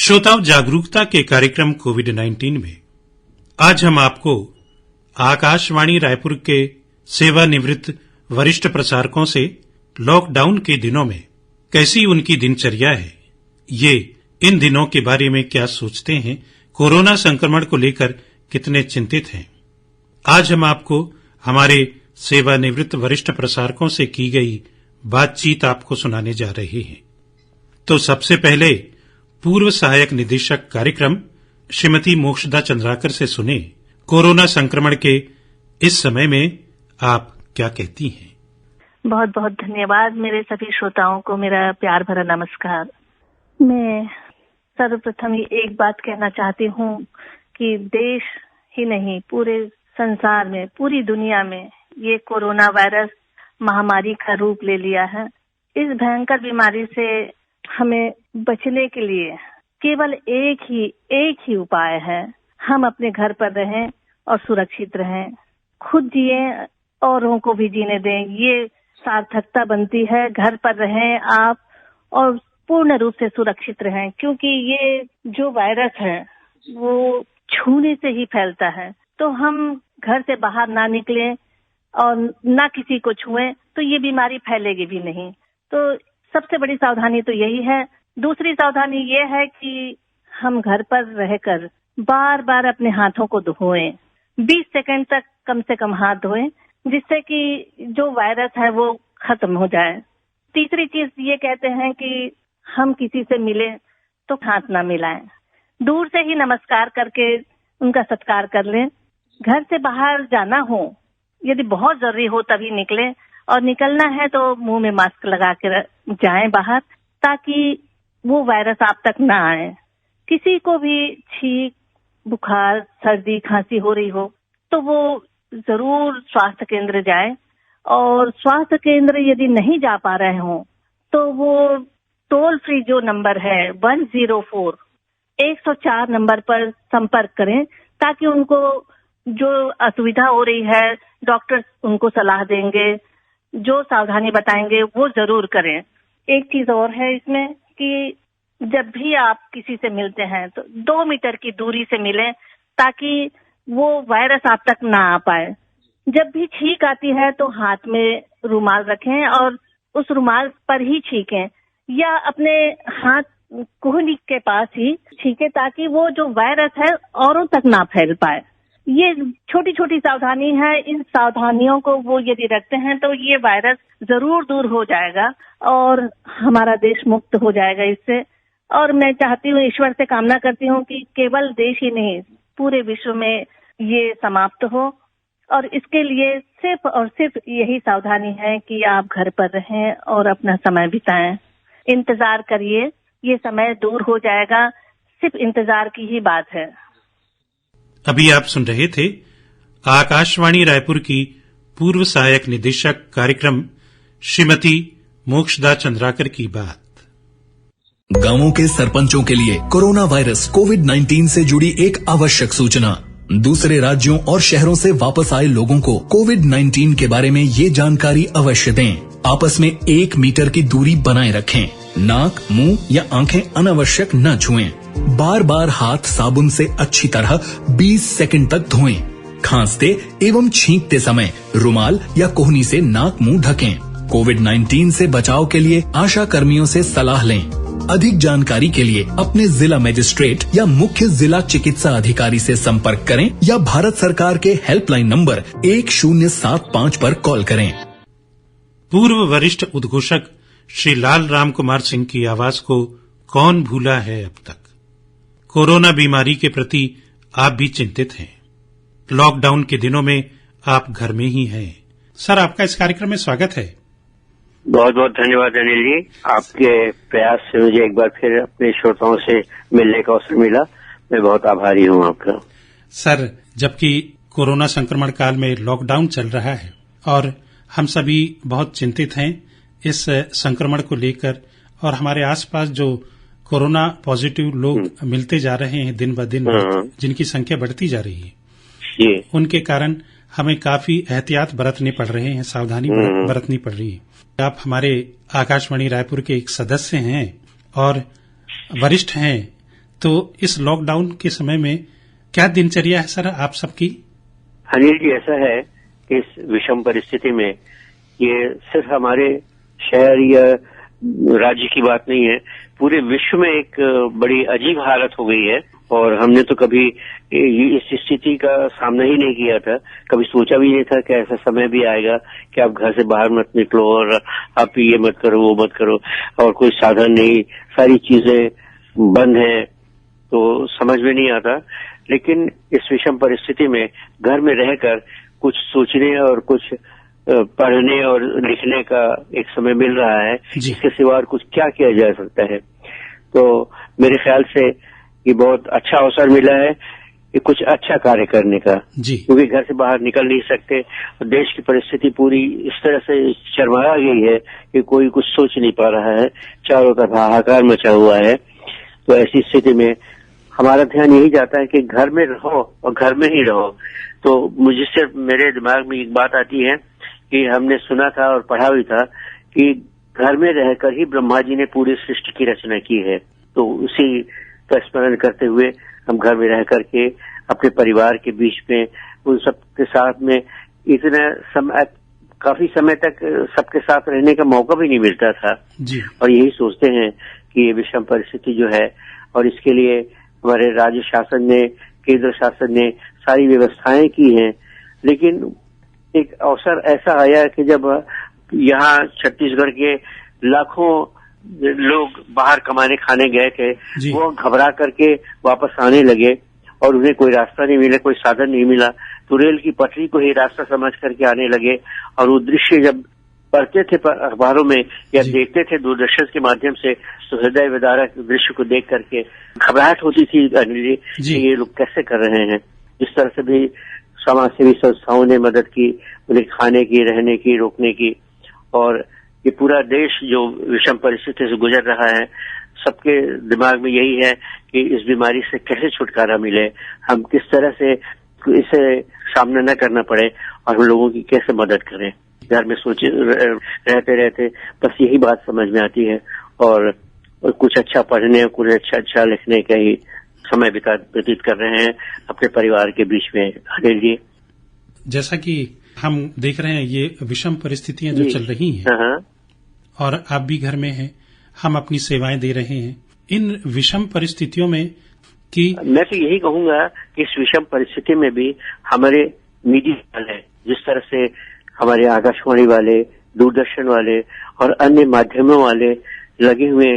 श्रोताओं, जागरूकता के कार्यक्रम कोविड-19 में आज हम आपको आकाशवाणी रायपुर के सेवानिवृत्त वरिष्ठ प्रसारकों से लॉकडाउन के दिनों में कैसी उनकी दिनचर्या है, ये इन दिनों के बारे में क्या सोचते हैं, कोरोना संक्रमण को लेकर कितने चिंतित हैं। आज हम आपको हमारे सेवानिवृत्त वरिष्ठ प्रसारकों से की गई बातचीत आपको सुनाने जा रहे हैं। तो सबसे पहले पूर्व सहायक निदेशक कार्यक्रम श्रीमती मोक्षदा चंद्राकर से सुने, कोरोना संक्रमण के इस समय में आप क्या कहती हैं। बहुत बहुत धन्यवाद। मेरे सभी श्रोताओं को मेरा प्यार भरा नमस्कार। मैं सर्वप्रथम ही एक बात कहना चाहती हूँ कि देश ही नहीं, पूरे संसार में, पूरी दुनिया में ये कोरोना वायरस महामारी का रूप ले लिया है। इस भयंकर बीमारी से हमें बचने के लिए केवल एक ही उपाय है। हम अपने घर पर रहें और सुरक्षित रहें, खुद जिए औरों को भी जीने दें, ये सार्थकता बनती है। घर पर रहें आप और पूर्ण रूप से सुरक्षित रहें, क्योंकि ये जो वायरस है वो छूने से ही फैलता है। तो हम घर से बाहर ना निकलें और ना किसी को छुएं, तो ये बीमारी फैलेगी भी नहीं। तो सबसे बड़ी सावधानी तो यही है। दूसरी सावधानी ये है कि हम घर पर रहकर बार बार अपने हाथों को धोएं, 20 सेकंड तक कम से कम हाथ धोएं, जिससे कि जो वायरस है वो खत्म हो जाए। तीसरी चीज ये कहते हैं कि हम किसी से मिलें तो हाथ ना मिलाएं, दूर से ही नमस्कार करके उनका सत्कार कर लें। घर से बाहर जाना हो, यदि बहुत जरूरी हो तभी निकलें, और निकलना है तो मुंह में मास्क लगा के जाएं बाहर, ताकि वो वायरस आप तक ना आए। किसी को भी छींक, बुखार, सर्दी, खांसी हो रही हो तो वो जरूर स्वास्थ्य केंद्र जाए, और स्वास्थ्य केंद्र यदि नहीं जा पा रहे हो तो वो टोल फ्री जो नंबर है 104 नंबर पर संपर्क करें, ताकि उनको जो असुविधा हो रही है डॉक्टर उनको सलाह देंगे, जो सावधानी बताएंगे वो जरूर करें। एक चीज और है इसमें कि जब भी आप किसी से मिलते हैं तो 2 मीटर की दूरी से मिलें, ताकि वो वायरस आप तक ना आ पाए। जब भी छींक आती है तो हाथ में रुमाल रखें और उस रुमाल पर ही छींकें, या अपने हाथ कोहनी के पास ही छींके, ताकि वो जो वायरस है औरों तक ना फैल पाए। ये छोटी छोटी सावधानी है। इन सावधानियों को वो यदि रखते हैं तो ये वायरस जरूर दूर हो जाएगा और हमारा देश मुक्त हो जाएगा इससे। और मैं चाहती हूँ, ईश्वर से कामना करती हूँ कि केवल देश ही नहीं, पूरे विश्व में ये समाप्त हो। और इसके लिए सिर्फ और सिर्फ यही सावधानी है कि आप घर पर रहें और अपना समय बिताएं। इंतजार करिए, ये समय दूर हो जाएगा, सिर्फ इंतजार की ही बात है। अभी आप सुन रहे थे आकाशवाणी रायपुर की पूर्व सहायक निदेशक कार्यक्रम श्रीमती मोक्षदा चंद्राकर की बात। गांवों के सरपंचों के लिए कोरोना वायरस कोविड-19 से जुड़ी एक आवश्यक सूचना। दूसरे राज्यों और शहरों से वापस आए लोगों को कोविड-19 के बारे में ये जानकारी अवश्य दें। आपस में 1 मीटर की दूरी बनाए रखें। नाक, मुंह या आंखें अनावश्यक न छुएं। बार बार हाथ साबुन से अच्छी तरह 20 सेकंड तक धोएं। खांसते एवं छींकते समय रुमाल या कोहनी से नाक मुंह ढकें। कोविड-19 से बचाव के लिए आशा कर्मियों से सलाह लें। अधिक जानकारी के लिए अपने जिला मजिस्ट्रेट या मुख्य जिला चिकित्सा अधिकारी से संपर्क करें या भारत सरकार के हेल्पलाइन नंबर 1075 पर कॉल करें। पूर्व वरिष्ठ उद्घोषक श्री लाल राम कुमार सिंह की आवाज को कौन भूला है अब तक। कोरोना बीमारी के प्रति आप भी चिंतित हैं। लॉकडाउन के दिनों में आप घर में ही हैं। सर, आपका इस कार्यक्रम में स्वागत है। बहुत बहुत धन्यवाद अनिल जी। आपके प्रयास से मुझे एक बार फिर अपने श्रोताओं से मिलने का अवसर मिला। मैं बहुत आभारी हूँ आपका। सर, जबकि कोरोना संक्रमण काल में लॉकडाउन चल रहा है और हम सभी बहुत चिंतित हैं इस संक्रमण को लेकर, और हमारे आसपास जो कोरोना पॉजिटिव लोग मिलते जा रहे हैं दिन ब दिन, जिनकी संख्या बढ़ती जा रही है, उनके कारण हमें काफी एहतियात बरतने पड़ रहे हैं, सावधानी बरतनी पड़ रही है। आप हमारे आकाशवाणी रायपुर के एक सदस्य हैं और वरिष्ठ हैं, तो इस लॉकडाउन के समय में क्या दिनचर्या है सर आप सबकी? अनिल जी, ऐसा है कि इस विषम परिस्थिति में ये सिर्फ हमारे शहर या राज्य की बात नहीं है, पूरे विश्व में एक बड़ी अजीब हालत हो गई है। और हमने तो कभी इस स्थिति का सामना ही नहीं किया था, कभी सोचा भी नहीं था कि ऐसा समय भी आएगा कि आप घर से बाहर मत निकलो और आप ये मत करो वो मत करो, और कोई साधन नहीं, सारी चीजें बंद हैं, तो समझ में नहीं आता। लेकिन इस विषम परिस्थिति में घर में रहकर कुछ सोचने और कुछ पढ़ने और लिखने का एक समय मिल रहा है, इसके सिवा और कुछ क्या किया जा सकता है। तो मेरे ख्याल से ये बहुत अच्छा अवसर मिला है कि कुछ अच्छा कार्य करने का, क्योंकि घर से बाहर निकल नहीं सकते और देश की परिस्थिति पूरी इस तरह से शर्माया गई है कि कोई कुछ सोच नहीं पा रहा है, चारों तरफ हाहाकार मचा हुआ है। तो ऐसी स्थिति में हमारा ध्यान यही जाता है कि घर में रहो और घर में ही रहो। तो मुझे सिर्फ मेरे दिमाग में एक बात आती है कि हमने सुना था और पढ़ा भी था कि घर में रहकर ही ब्रह्मा जी ने पूरी सृष्टि की रचना की है। तो उसी का स्मरण करते हुए हम घर में रह करके अपने परिवार के बीच में उन सबके साथ में काफी समय तक सबके साथ रहने का मौका भी नहीं मिलता था जी। और यही सोचते हैं कि ये विषम परिस्थिति जो है, और इसके लिए हमारे राज्य शासन ने, केंद्र शासन ने सारी व्यवस्थाएं की हैं, लेकिन एक अवसर ऐसा आया कि जब यहाँ छत्तीसगढ़ के लाखों लोग बाहर कमाने खाने गए थे, वो घबरा करके वापस आने लगे और उन्हें कोई रास्ता नहीं मिला, कोई साधन नहीं मिला, तो रेल की पटरी को ही रास्ता समझ करके आने लगे। और वो दृश्य जब पढ़ते थे अखबारों में या देखते थे दूरदर्शन के माध्यम से, तो हृदय विदारक दृश्य को देख करके घबराहट होती थी अनिल जी, ये लोग कैसे कर रहे हैं। जिस तरह से भी समाज सेवी संस्थाओं ने मदद की, उन्हें खाने की, रहने की, रोकने की, और ये पूरा देश जो विषम परिस्थिति से गुजर रहा है, सबके दिमाग में यही है कि इस बीमारी से कैसे छुटकारा मिले, हम किस तरह से इसे सामना न करना पड़े और हम लोगों की कैसे मदद करें। घर में सोचे रहते रहते बस यही बात समझ में आती है, और कुछ अच्छा पढ़ने, कुछ अच्छा लिखने का ही समय व्यतीत कर रहे हैं अपने परिवार के बीच में। अनिल जी, जैसा कि हम देख रहे हैं ये विषम परिस्थितियां जो चल रही हैं, और आप भी घर में हैं, हम अपनी सेवाएं दे रहे हैं इन विषम परिस्थितियों में कि मैं तो यही कहूंगा कि इस विषम परिस्थिति में भी हमारे मीडिया वाले, जिस तरह से हमारे आकाशवाणी वाले, दूरदर्शन वाले और अन्य माध्यमों वाले लगे हुए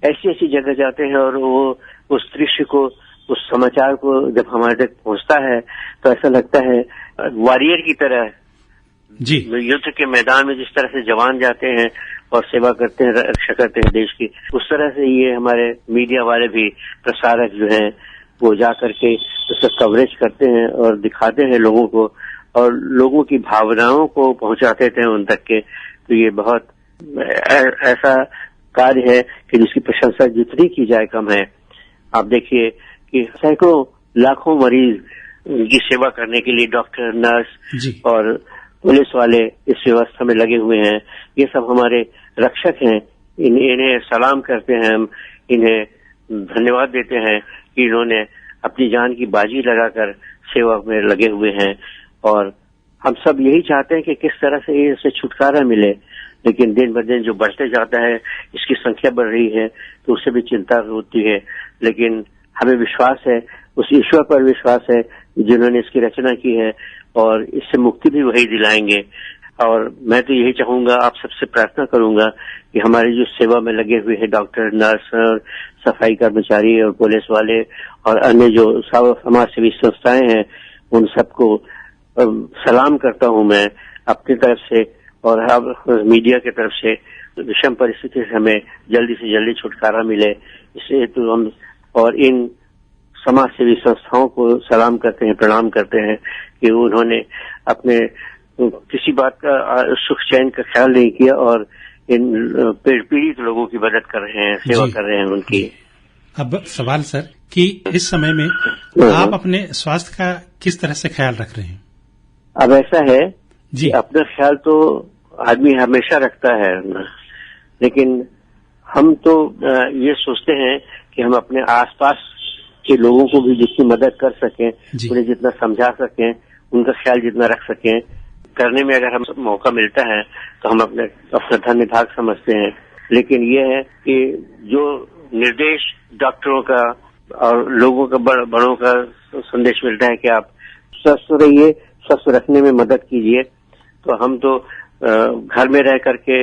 ऐसी ऐसी जगह जाते हैं, और वो उस दृश्य को, उस समाचार को जब हमारे तक पहुंचता है तो ऐसा लगता है वॉरियर की तरह जी, युद्ध के मैदान में जिस तरह से जवान जाते हैं और सेवा करते हैं, रक्षा करते हैं देश की, उस तरह से ये हमारे मीडिया वाले भी, प्रसारक जो हैं, वो जा करके उसका कवरेज करते हैं और दिखाते हैं लोगों को, और लोगों की भावनाओं को पहुंचाते थे उन तक के। तो ये बहुत ऐसा कार्य है कि जिसकी प्रशंसा जितनी की जाए कम है। आप देखिए कि सैकड़ों लाखों मरीज की सेवा करने के लिए डॉक्टर, नर्स और पुलिस वाले इस व्यवस्था में लगे हुए हैं। ये सब हमारे रक्षक हैं, इन्हें सलाम करते हैं हम, इन्हें धन्यवाद देते हैं कि इन्होंने अपनी जान की बाजी लगाकर सेवा में लगे हुए हैं। और हम सब यही चाहते हैं कि किस तरह से इससे छुटकारा मिले, लेकिन दिन ब दिन जो बढ़ते जाता है, इसकी संख्या बढ़ रही है, तो उससे भी चिंता होती है। लेकिन हमें विश्वास है, उस ईश्वर पर विश्वास है जिन्होंने इसकी रचना की है, और इससे मुक्ति भी वही दिलाएंगे। और मैं तो यही चाहूंगा, आप सबसे प्रार्थना करूंगा कि हमारे जो सेवा में लगे हुए हैं डॉक्टर, नर्स और सफाई कर्मचारी और पुलिस वाले और अन्य जो समाज सेवी संस्थाएं हैं, उन सबको सलाम करता हूं मैं अपनी तरफ से और अब मीडिया की तरफ से। विषम परिस्थिति से हमें जल्दी से जल्दी छुटकारा मिले, इसलिए तो हम और इन समाज सेवी संस्थाओं को सलाम करते हैं, प्रणाम करते हैं कि उन्होंने अपने किसी बात का सुख चैन का ख्याल नहीं किया और इन पीड़ित लोगों की मदद कर रहे हैं, सेवा कर रहे हैं उनकी। अब सवाल सर कि इस समय में आप अपने स्वास्थ्य का किस तरह से ख्याल रख रहे हैं? अब ऐसा है जी, अपना ख्याल तो आदमी हमेशा रखता है, लेकिन हम तो ये सोचते हैं कि हम अपने आसपास के लोगों को भी जितनी मदद कर सकें, उन्हें जितना समझा सकें, उनका ख्याल जितना रख सकें, करने में अगर हम मौका मिलता है तो हम अपना धन्य भाग समझते हैं। लेकिन ये है कि जो निर्देश डॉक्टरों का और लोगों का बड़ों का संदेश मिलता है कि आप स्वस्थ रहिए, स्वस्थ रखने में मदद कीजिए, तो हम तो घर में रह करके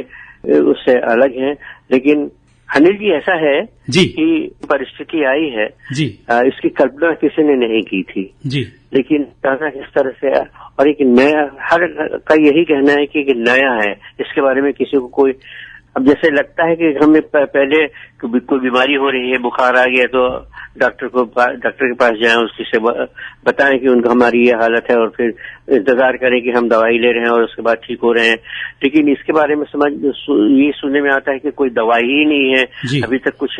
उससे अलग हैं। लेकिन अनिल जी, ऐसा है कि परिस्थिति आई है जी, इसकी कल्पना किसी ने नहीं की थी जी, लेकिन अचानक इस तरह से, और एक नया, हर का यही कहना है कि नया है, इसके बारे में किसी को कोई, अब जैसे लगता है कि हमें पहले कोई बीमारी हो रही है, बुखार आ गया तो डॉक्टर के पास जाएं, उसकी से बताएं कि उनका हमारी ये हालत है, और फिर इंतजार करें कि हम दवाई ले रहे हैं और उसके बाद ठीक हो रहे हैं। लेकिन इसके बारे में ये सुनने में आता है कि कोई दवाई ही नहीं है, अभी तक कुछ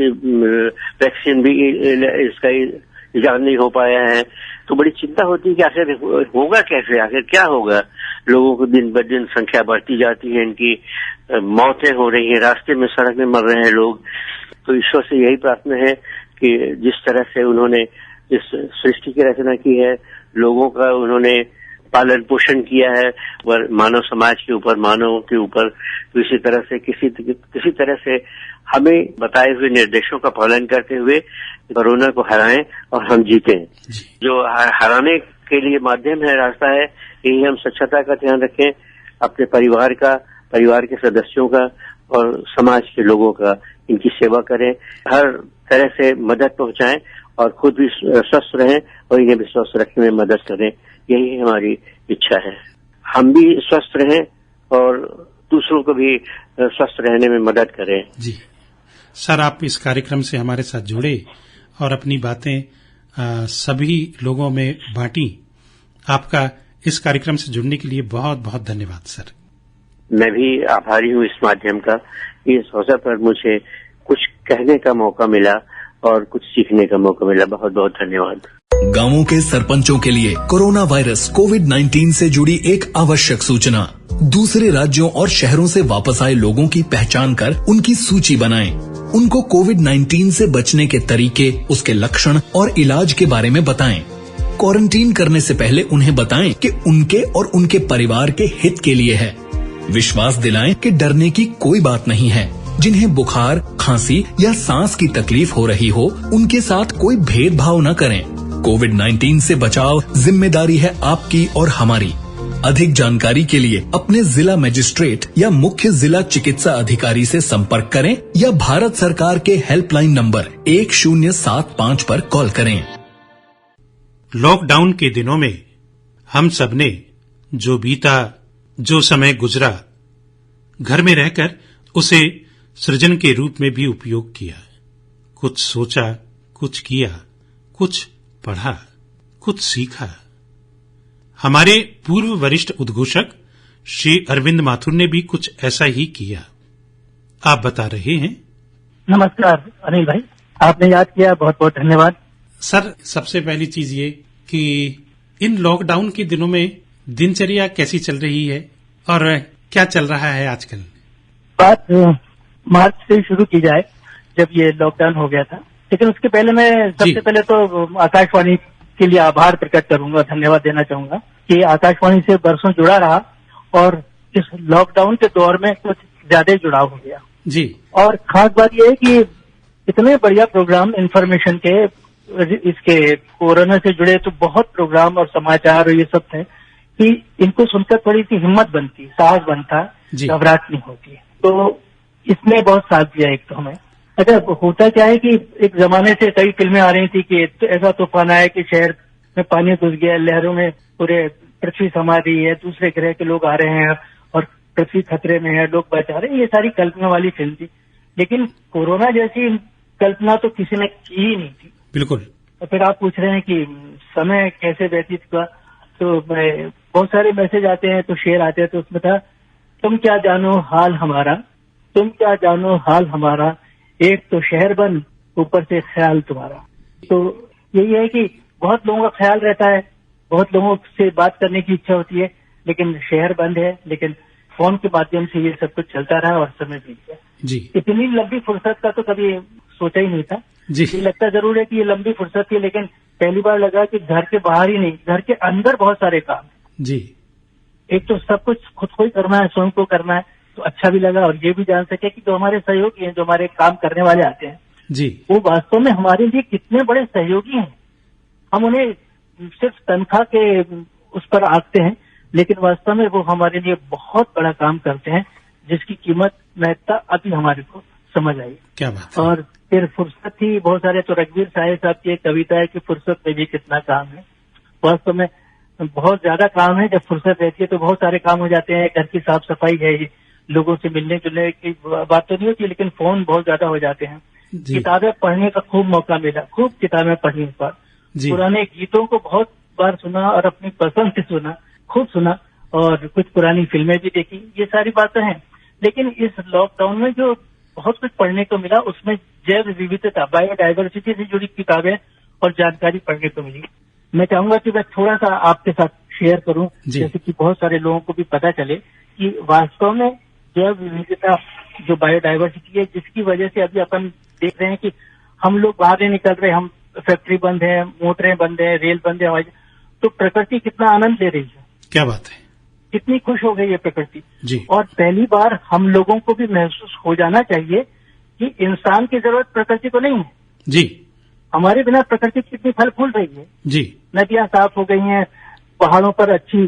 वैक्सीन भी इसका इजाद नहीं हो पाया है। तो बड़ी चिंता होती है कि आखिर होगा कैसे, आखिर क्या होगा। लोगों को दिन ब दिन संख्या बढ़ती जाती है, इनकी मौतें हो रही हैं, रास्ते में सड़क में मर रहे हैं लोग। तो ईश्वर से यही प्रार्थना है कि जिस तरह से उन्होंने इस सृष्टि की रचना की है, लोगों का उन्होंने पालन पोषण किया है, वह मानव समाज के ऊपर, मानवों के ऊपर, तो इसी तरह से किसी तरह से हमें बताए हुए निर्देशों का पालन करते हुए कोरोना को हराएं और हम जीतें। जो हराने के लिए माध्यम है, रास्ता है, यही हम स्वच्छता का ध्यान रखें, अपने परिवार का, परिवार के सदस्यों का और समाज के लोगों का, इनकी सेवा करें, हर तरह से मदद पहुंचाएं और खुद भी स्वस्थ रहें और इन्हें भी स्वस्थ रखने में मदद करें। यही हमारी इच्छा है, हम भी स्वस्थ रहें और दूसरों को भी स्वस्थ रहने में मदद करें। जी सर, आप इस कार्यक्रम से हमारे साथ जुड़े और अपनी बातें सभी लोगों में बांटी। आपका इस कार्यक्रम से जुड़ने के लिए बहुत बहुत धन्यवाद सर। मैं भी आभारी हूँ इस माध्यम का, इस अवसर पर मुझे कुछ कहने का मौका मिला और कुछ सीखने का मौका मिला। बहुत बहुत धन्यवाद। गांवों के सरपंचों के लिए कोरोना वायरस कोविड-19 से जुड़ी एक आवश्यक सूचना। दूसरे राज्यों और शहरों से वापस आए लोगों की पहचान कर उनकी सूची बनाएं। उनको कोविड-19 से बचने के तरीके, उसके लक्षण और इलाज के बारे में बताएं। क्वारंटीन करने से पहले उन्हें बताएं कि उनके और उनके परिवार के हित के लिए है। विश्वास दिलाएं कि डरने की कोई बात नहीं है। जिन्हें बुखार, खांसी या सांस की तकलीफ हो रही हो, उनके साथ कोई भेदभाव न करें। कोविड-19 से बचाव जिम्मेदारी है आपकी और हमारी। अधिक जानकारी के लिए अपने जिला मजिस्ट्रेट या मुख्य जिला चिकित्सा अधिकारी से संपर्क करें या भारत सरकार के हेल्पलाइन नंबर 1075 पर कॉल करें। लॉकडाउन के दिनों में हम सबने जो समय गुजरा, घर में रहकर उसे सृजन के रूप में भी उपयोग किया। कुछ सोचा, कुछ किया, कुछ पढ़ा, कुछ सीखा। हमारे पूर्व वरिष्ठ उद्घोषक श्री अरविंद माथुर ने भी कुछ ऐसा ही किया। आप बता रहे हैं। नमस्कार अनिल भाई, आपने याद किया, बहुत बहुत धन्यवाद। सर, सबसे पहली चीज ये कि इन लॉकडाउन के दिनों में दिनचर्या कैसी चल रही है और क्या चल रहा है आजकल? बात मार्च से शुरू की जाए, जब ये लॉकडाउन हो गया था। लेकिन उसके पहले मैं सबसे पहले तो आकाशवाणी के लिए आभार प्रकट करूंगा, धन्यवाद देना चाहूंगा कि आकाशवाणी से बरसों जुड़ा रहा और इस लॉकडाउन के दौर में कुछ ज्यादा जुड़ाव हो गया जी। और खास बात यह है कि इतने बढ़िया प्रोग्राम इन्फॉर्मेशन के, इसके कोरोना से जुड़े तो बहुत प्रोग्राम और समाचार और ये सब थे कि इनको सुनकर थोड़ी सी हिम्मत बनती, साहस बनता, घबराहट नहीं होती। तो इसने बहुत साथ दिया एक तो हमें। अच्छा, होता क्या है कि एक जमाने से कई फिल्में आ रही थी कि ऐसा तूफान आया कि शहर में पानी घुस गया, लहरों में पूरे पृथ्वी समा रही है, दूसरे ग्रह के लोग आ रहे हैं और पृथ्वी खतरे में है, लोग बचा रहे हैं। ये सारी कल्पना वाली फिल्म थी। लेकिन कोरोना जैसी कल्पना तो किसी ने की ही नहीं थी। बिल्कुल। तो फिर आप पूछ रहे हैं कि समय कैसे व्यतीत हुआ, तो बहुत सारे मैसेज आते हैं, तो शेयर आते हैं, तो उसमें था, तुम क्या जानो हाल हमारा, तुम क्या जानो हाल हमारा, एक तो शहर बंद, ऊपर से ख्याल तुम्हारा। तो यही है कि बहुत लोगों का ख्याल रहता है, बहुत लोगों से बात करने की इच्छा होती है, लेकिन शहर बंद है, लेकिन फोन के माध्यम से ये सब कुछ चलता रहा और समय बीत गया जी। इतनी लंबी फुर्सत का तो कभी सोचा ही नहीं था। जी। ये लगता जरूर है कि ये लंबी फुर्सत थी, लेकिन पहली बार लगा कि घर के बाहर ही नहीं, घर के अंदर बहुत सारे काम। जी। एक तो सब कुछ खुद को ही करना है, स्वयं को करना है, तो अच्छा भी लगा। और ये भी जान सके कि जो हमारे सहयोगी हैं, जो हमारे काम करने वाले आते हैं, जी, वो वास्तव में हमारे लिए कितने बड़े सहयोगी हैं। हम उन्हें सिर्फ तनख्वाह के उस पर आंकते हैं, लेकिन वास्तव में वो हमारे लिए बहुत बड़ा काम करते हैं, जिसकी कीमत महत्ता अभी हमारे को समझ आई। क्या बात है। और फिर फुर्सत थी बहुत सारे, तो रघुवीर साहे साहब की एक कविता है कि फुर्सत में भी कितना काम है। वास्तव में बहुत ज्यादा काम है। जब फुर्सत रहती है तो बहुत सारे काम हो जाते हैं। घर की साफ सफाई है, लोगों से मिलने जुलने की बात तो नहीं होती, लेकिन फोन बहुत ज्यादा हो जाते हैं। किताबें पढ़ने का खूब मौका मिला, खूब किताबें पढ़ी इस बार। पुराने गीतों को बहुत बार सुना और अपनी पसंद से सुना, खूब सुना, और कुछ पुरानी फिल्में भी देखी। ये सारी बातें हैं। लेकिन इस लॉकडाउन में जो बहुत कुछ पढ़ने को मिला, उसमें जैव विविधता, बायोडायवर्सिटी से जुड़ी किताबें और जानकारी पढ़ने को मिली। मैं चाहूंगा कि मैं थोड़ा सा आपके साथ शेयर करूं, जैसे कि बहुत सारे लोगों को भी पता चले कि वास्तव में जैव विविधता, जो बायोडायवर्सिटी है, जिसकी वजह से अभी अपन देख रहे हैं कि हम लोग बाहर नहीं निकल रहे, हम फैक्ट्री बंद है, मोटरें बंद है, रेल बंद है, हवाई, तो प्रकृति कितना आनंद ले रही है। क्या बात है। कितनी खुश हो गई है प्रकृति जी। और पहली बार हम लोगों को भी महसूस हो जाना चाहिए कि इंसान की जरूरत प्रकृति को नहीं है। जी। हमारे बिना प्रकृति कितनी फल फूल रही है। जी। नदियां साफ हो गई हैं, पहाड़ों पर अच्छी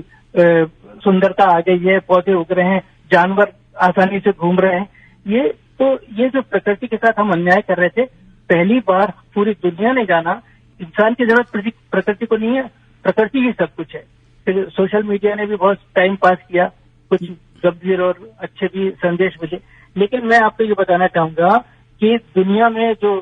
सुंदरता आ गई है, पौधे उग रहे हैं, जानवर आसानी से घूम रहे हैं। ये जो प्रकृति के साथ हम अन्याय कर रहे थे, पहली बार पूरी दुनिया ने जाना इंसान की जरूरत प्रकृति को नहीं है, प्रकृति ही सब कुछ है। फिर सोशल मीडिया ने भी बहुत टाइम पास किया, कुछ गंभीर और अच्छे भी संदेश मिले। लेकिन मैं आपको ये बताना चाहूंगा कि दुनिया में जो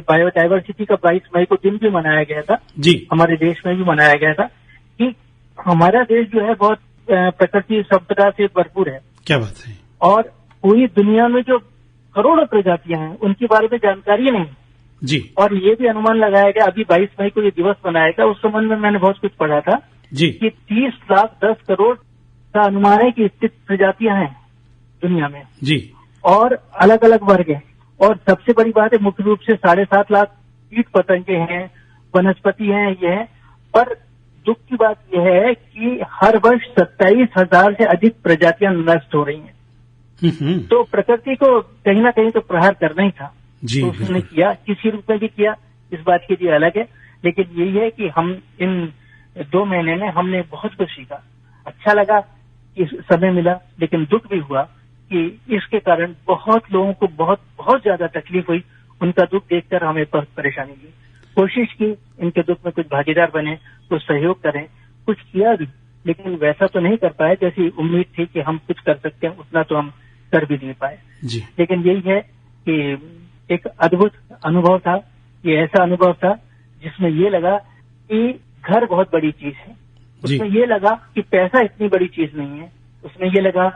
बायोडायवर्सिटी का 22 मई को दिन भी मनाया गया था, जी, हमारे देश में भी मनाया गया था, कि हमारा देश जो है बहुत प्रकृति संपदा से भरपूर है। क्या बात है। और पूरी दुनिया में जो करोड़ों प्रजातियां हैं, उनके बारे में जानकारी नहीं जी। और ये भी अनुमान लगाया गया, अभी 22 मई को ये दिवस मनाएगा, उस संबंध में मैंने बहुत कुछ पढ़ा था जी, कि 30 लाख 10 करोड़ का अनुमान है कि स्थित प्रजातियां हैं दुनिया में जी, और अलग अलग वर्ग हैं। और सबसे बड़ी बात है, मुख्य रूप से 7.5 लाख कीट पतंगे हैं, वनस्पति हैं, ये है। पर दुख की बात यह है कि हर वर्ष 27,000 से अधिक प्रजातियां नष्ट हो रही हैं। तो प्रकृति को कहीं ना कहीं तो प्रहार करना ही था जी, तो उसने किया, किसी रूप में भी किया, इस बात के लिए अलग है। लेकिन यही है कि हम इन 2 महीने में हमने बहुत कुछ सीखा। अच्छा लगा कि समय मिला, लेकिन दुख भी हुआ कि इसके कारण बहुत लोगों को बहुत ज्यादा तकलीफ हुई। उनका दुख देखकर हमें बहुत परेशानी हुई। कोशिश की इनके दुख में कुछ भागीदार बने, कुछ सहयोग करें, कुछ किया भी, लेकिन वैसा तो नहीं कर पाए जैसी उम्मीद थी कि हम कुछ कर सकते हैं, उतना तो हम कर भी नहीं पाए जी। लेकिन यही है कि एक अद्भुत अनुभव था। ये ऐसा अनुभव था जिसमें ये लगा कि घर बहुत बड़ी चीज है, उसमें ये लगा कि पैसा इतनी बड़ी चीज नहीं है, उसमें ये लगा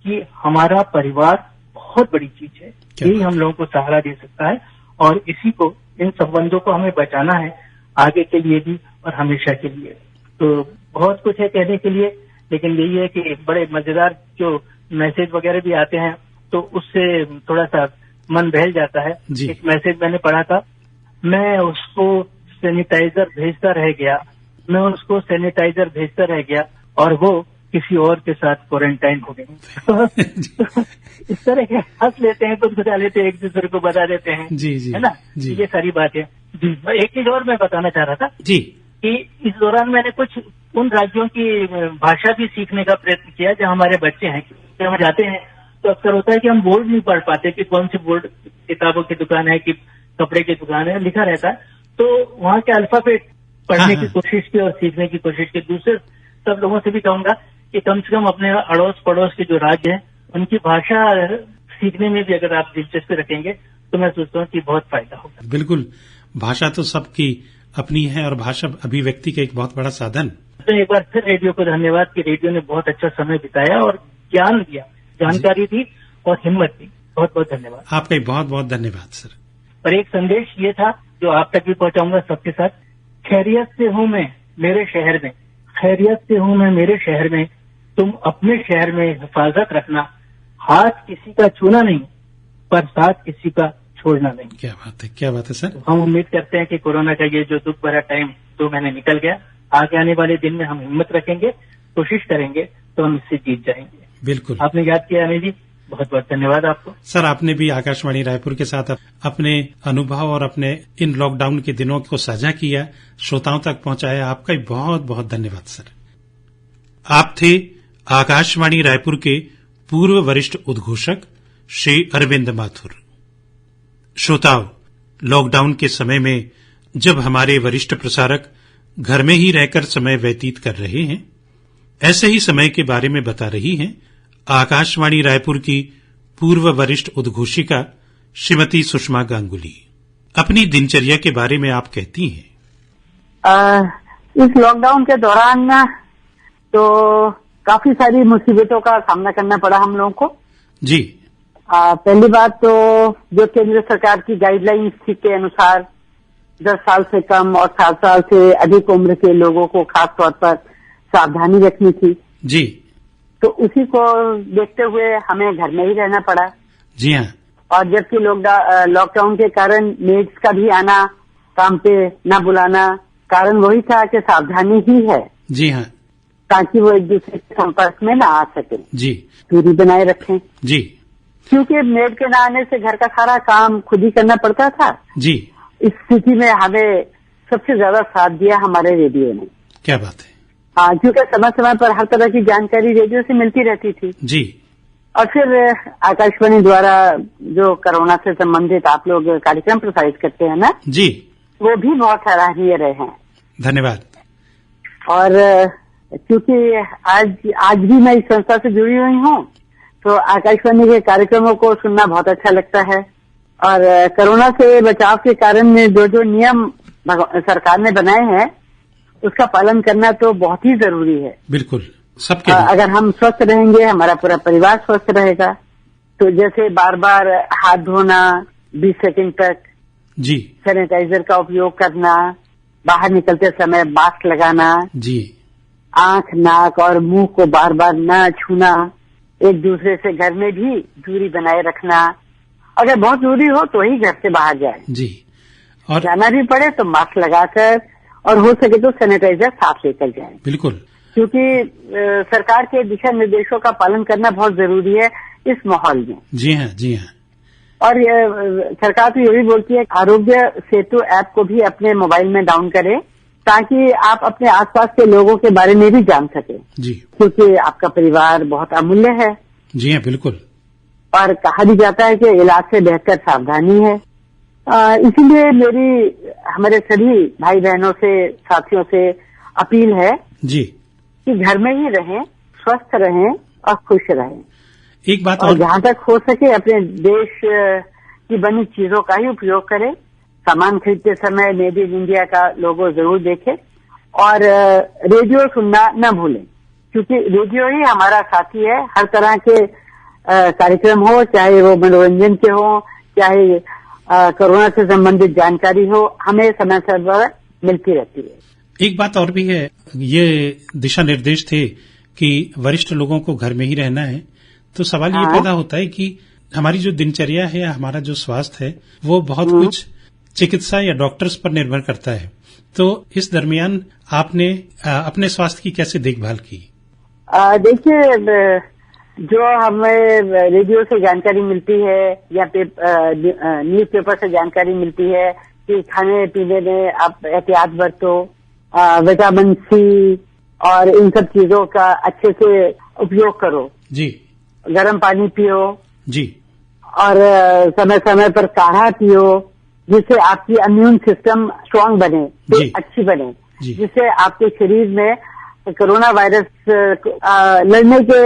कि हमारा परिवार बहुत बड़ी चीज है। यही हम लोगों को सहारा दे सकता है और इसी को, इन संबंधों को हमें बचाना है आगे के लिए भी और हमेशा के लिए। तो बहुत कुछ है कहने के लिए, लेकिन यही है कि बड़े मजेदार जो मैसेज वगैरह भी आते हैं तो उससे थोड़ा सा मन बहल जाता है। एक मैसेज मैंने पढ़ा था, मैं उसको सैनिटाइजर भेजता रह गया और वो किसी और के साथ क्वारंटाइन हो गए। इस तरह के हंस लेते हैं, कुछ बता लेते हैं, एक दूसरे को बता देते हैं जी, है ना जी। ये सारी बात है जी। एक चीज और मैं बताना चाह रहा था जी, कि इस दौरान मैंने कुछ उन राज्यों की भाषा भी सीखने का प्रयत्न किया जहाँ हमारे बच्चे हैं। जब हम जाते हैं तो अक्सर होता है कि हम बोर्ड नहीं पढ़ पाते कि कौन सी बोर्ड, किताबों की दुकान है कि कपड़े की दुकान है, लिखा रहता है। तो वहाँ के अल्फाबेट पढ़ने की कोशिश की और सीखने की कोशिश की। दूसरे सब लोगों से भी कहूंगा कि कम से कम अपने अड़ोस पड़ोस के जो राज्य हैं उनकी भाषा सीखने में भी अगर आप दिलचस्पी रखेंगे तो मैं सोचता हूँ कि बहुत फायदा होगा। बिल्कुल, भाषा तो सबकी अपनी है और भाषा अभिव्यक्ति का एक बहुत बड़ा साधन। तो एक बार फिर रेडियो को धन्यवाद कि रेडियो ने बहुत अच्छा समय बिताया और ज्ञान दिया, जानकारी दी और हिम्मत दी। बहुत बहुत धन्यवाद। आपका बहुत बहुत धन्यवाद सर। और एक संदेश ये था जो आप तक भी पहुंचाऊंगा सबके साथ। खैरियत से हूँ मैं मेरे शहर में, खैरियत से हूँ मैं मेरे शहर में, तुम अपने शहर में हिफाजत रखना। हाथ किसी का छूना नहीं पर साथ किसी का छोड़ना नहीं। क्या बात है सर। हम उम्मीद करते हैं कि कोरोना का ये जो दुख भरा टाइम 2 महीने निकल गया, आगे आने वाले दिन में हम हिम्मत रखेंगे, कोशिश करेंगे तो हम इससे जीत जाएंगे। बिल्कुल। आपने याद किया अनिल जी, बहुत बहुत धन्यवाद आपको। सर, आपने भी आकाशवाणी रायपुर के साथ अपने अनुभव और अपने इन लॉकडाउन के दिनों को साझा किया, श्रोताओं तक पहुंचाया। आपका बहुत बहुत धन्यवाद सर। आप थे आकाशवाणी रायपुर के पूर्व वरिष्ठ उद्घोषक श्री अरविंद माथुर। श्रोताओं, लॉकडाउन के समय में जब हमारे वरिष्ठ प्रसारक घर में ही रहकर समय व्यतीत कर रहे हैं, ऐसे ही समय के बारे में बता रही हैं आकाशवाणी रायपुर की पूर्व वरिष्ठ उद्घोषिका श्रीमती सुषमा गांगुली। अपनी दिनचर्या के बारे में आप कहती हैं, इस लॉकडाउन के दौरान तो काफी सारी मुसीबतों का सामना करना पड़ा हम लोगों को। जी। पहली बात तो जो केंद्र सरकार की गाइडलाइंस थी के अनुसार 10 साल से कम और 7 साल से अधिक उम्र के लोगों को खास तौर पर सावधानी रखनी थी। जी। तो उसी को देखते हुए हमें घर में ही रहना पड़ा। जी हाँ। और जबकि लॉकडाउन के कारण मेड्स का भी आना, काम पे न बुलाना, कारण वही था कि सावधानी ही है। जी हाँ। ताकि वो एक दूसरे के संपर्क में न आ सके। जी। दूरी बनाए रखें। जी। क्योंकि मेड के न आने से घर का सारा काम खुद ही करना पड़ता था। जी। इस स्थिति में हमें सबसे ज्यादा साथ दिया हमारे रेडियो ने। क्या बात है। हाँ, क्योंकि समय समय पर हर तरह की जानकारी रेडियो से मिलती रहती थी। जी। और फिर आकाशवाणी द्वारा जो कोरोना से संबंधित आप लोग कार्यक्रम प्रसारित करते हैं ना, जी, वो भी बहुत सराहनीय रहे हैं। धन्यवाद। और क्योंकि आज भी मैं इस संस्था से जुड़ी हुई हूँ, तो आकाशवाणी के कार्यक्रमों को सुनना बहुत अच्छा लगता है। और कोरोना से बचाव के कारण जो नियम सरकार ने बनाए हैं, उसका पालन करना तो बहुत ही जरूरी है। बिल्कुल, सबके अगर हम स्वस्थ रहेंगे, हमारा पूरा परिवार स्वस्थ रहेगा। तो जैसे बार बार हाथ धोना, 20 सेकंड तक, जी, सैनिटाइजर का उपयोग करना, बाहर निकलते समय मास्क लगाना, जी, आंख, नाक और मुंह को बार बार न छूना, एक दूसरे से घर में भी दूरी बनाए रखना। अगर बहुत जरूरी हो तो ही घर से बाहर जाए। जी। और जाना भी पड़े तो मास्क लगाकर, और हो सके तो सैनिटाइजर साथ लेकर जाए। बिल्कुल। क्योंकि सरकार के दिशा निर्देशों का पालन करना बहुत जरूरी है इस माहौल में। जी हाँ, जी हाँ। और सरकार तो ये भी बोलती है आरोग्य सेतु ऐप को भी अपने मोबाइल में डाउन करें, ताकि आप अपने आसपास के लोगों के बारे में भी जान सके। जी। क्योंकि आपका परिवार बहुत अमूल्य है। जी हाँ, बिल्कुल। और कहा भी जाता है कि इलाज से बेहतर सावधानी है। इसीलिए मेरी हमारे सभी भाई बहनों से, साथियों से अपील है जी कि घर में ही रहें, स्वस्थ रहें और खुश रहें। एक बात और जहाँ तक हो सके अपने देश की बनी चीजों का ही उपयोग करें। सामान खरीदते समय मेड इन इंडिया का लोगो जरूर देखें। और रेडियो सुनना न भूलें, क्योंकि रेडियो ही हमारा साथी है। हर तरह के कार्यक्रम हो, चाहे वो मनोरंजन के हो, चाहे कोरोना से संबंधित जानकारी हो, हमें समय पर मिलती रहती है। एक बात और भी है, ये दिशा निर्देश थे कि वरिष्ठ लोगों को घर में ही रहना है, तो सवाल ये पैदा होता है कि हमारी जो दिनचर्या है, हमारा जो स्वास्थ्य है, वो बहुत कुछ चिकित्सा या डॉक्टर्स पर निर्भर करता है। तो इस दरमियान आपने अपने स्वास्थ्य की कैसे देखभाल की? देखिए, जो हमें रेडियो से जानकारी मिलती है या न्यूज पेपर से जानकारी मिलती है कि खाने पीने में आप एहतियात बरतो, विटामिन सी और इन सब चीजों का अच्छे से उपयोग करो। जी। गर्म पानी पियो। जी। और समय समय पर काढ़ा पियो, जिससे आपकी इम्यून सिस्टम स्ट्रांग बने, अच्छी बने, जिससे आपके शरीर में कोरोना वायरस लड़ने के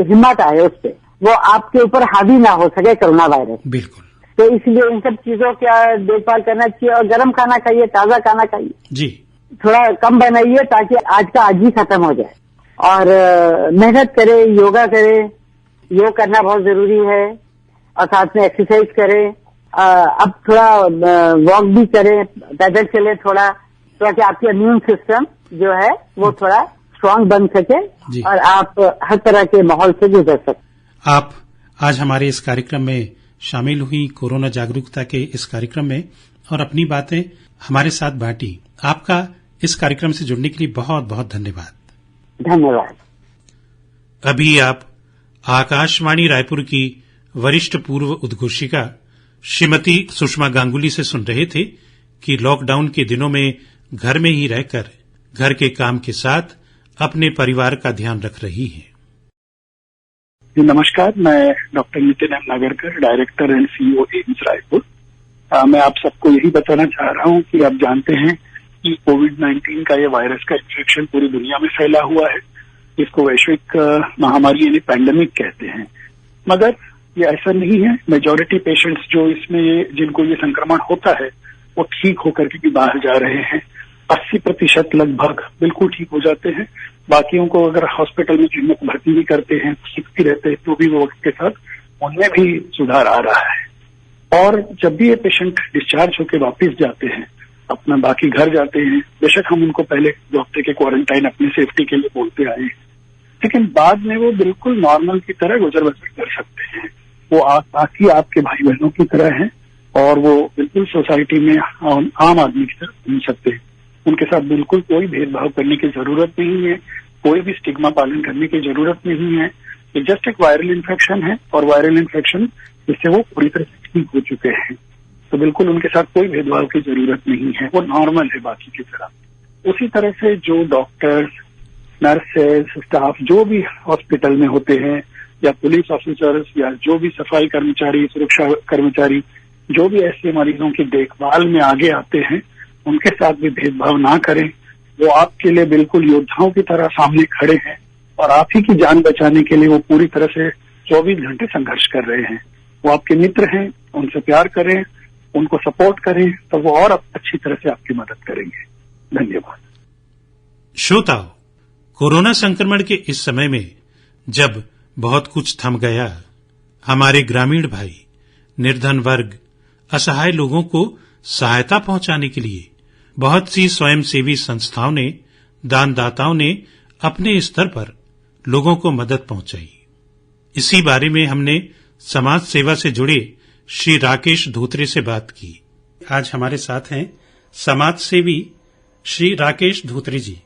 हिम्मत आए, उससे वो आपके ऊपर हावी ना हो सके कोरोना वायरस। बिल्कुल। तो इसलिए इन सब चीजों का देखभाल करना चाहिए। और गर्म खाना खाइए, ताजा खाना खाइए। जी। थोड़ा कम बनाइए ताकि आज का आज ही खत्म हो जाए। और मेहनत करें, योगा करें। योग करना बहुत जरूरी है। और साथ में एक्सरसाइज करें। अब थोड़ा वॉक भी करें, पैदल चले थोड़ा, ताकि आपकी इम्यून सिस्टम जो है वो थोड़ा स्ट्रांग बन सके और आप हर तरह के माहौल से गुजर सकें। आप आज हमारे इस कार्यक्रम में शामिल हुई कोरोना जागरूकता के इस कार्यक्रम में और अपनी बातें हमारे साथ बांटी। आपका इस कार्यक्रम से जुड़ने के लिए बहुत बहुत धन्यवाद। धन्यवाद। अभी आप आकाशवाणी रायपुर की वरिष्ठ पूर्व उद्घोषिका श्रीमती सुषमा गांगुली से सुन रहे थे कि लॉकडाउन के दिनों में घर में ही रहकर घर के काम के साथ अपने परिवार का ध्यान रख रही हैं। नमस्कार, मैं doctor Nitin M Nagarkar, director and CEO AIIMS Raipur. मैं आप सबको यही बताना चाह रहा हूं कि आप जानते हैं कि कोविड-19 का ये वायरस का इन्फेक्शन पूरी दुनिया में फैला हुआ है। इसको वैश्विक महामारी यानी पैंडेमिक कहते हैं, मगर ये ऐसा नहीं है। मेजॉरिटी पेशेंट्स जो इसमें जिनको ये संक्रमण होता है वो ठीक होकर के भी बाहर जा रहे हैं। 80% लगभग बिल्कुल ठीक हो जाते हैं। बाकियों को अगर हॉस्पिटल में जिनमें भर्ती भी करते हैं, सीखती रहते हैं, तो भी वो वक्त के साथ उनमें भी सुधार आ रहा है। और जब भी ये पेशेंट डिस्चार्ज होकर वापस जाते हैं, अपना बाकी घर जाते हैं, बेशक हम उनको पहले 2 हफ्ते के क्वारंटाइन अपनी सेफ्टी के लिए बोलते आए, लेकिन बाद में वो बिल्कुल नॉर्मल की तरह गुजर बसर कर सकते हैं। वो बाकी आपके भाई बहनों की तरह हैं और वो बिल्कुल सोसाइटी में आम आदमी की तरह घूम सकते हैं। उनके साथ बिल्कुल कोई भेदभाव करने की जरूरत नहीं है, कोई भी स्टिग्मा पालन करने की जरूरत नहीं है। ये जस्ट एक वायरल इन्फेक्शन है और वायरल इन्फेक्शन जिससे वो पूरी तरह से ठीक हो चुके हैं, तो बिल्कुल उनके साथ कोई भेदभाव की जरूरत नहीं है। वो नॉर्मल है बाकी की तरह। उसी तरह से जो डॉक्टर्स, नर्सेस, स्टाफ जो भी हॉस्पिटल में होते हैं, या पुलिस ऑफिसर्स, या जो भी सफाई कर्मचारी, सुरक्षा कर्मचारी, जो भी ऐसे मरीजों की देखभाल में आगे आते हैं, उनके साथ भी भेदभाव ना करें। वो आपके लिए बिल्कुल योद्धाओं की तरह सामने खड़े हैं और आप ही की जान बचाने के लिए वो पूरी तरह से 24 घंटे संघर्ष कर रहे हैं। वो आपके मित्र हैं, उनसे प्यार करें, उनको सपोर्ट करें, तो वो और अच्छी तरह से आपकी मदद करेंगे। धन्यवाद। श्रोताओ, कोरोना संक्रमण के इस समय में जब बहुत कुछ थम गया, हमारे ग्रामीण भाई, निर्धन वर्ग, असहाय लोगों को सहायता पहुंचाने के लिए बहुत सी स्वयंसेवी संस्थाओं ने, दानदाताओं ने अपने स्तर पर लोगों को मदद पहुंचाई। इसी बारे में हमने समाज सेवा से जुड़े श्री राकेश धोत्रे से बात की। आज हमारे साथ हैं समाज सेवी श्री राकेश धोत्रे जी।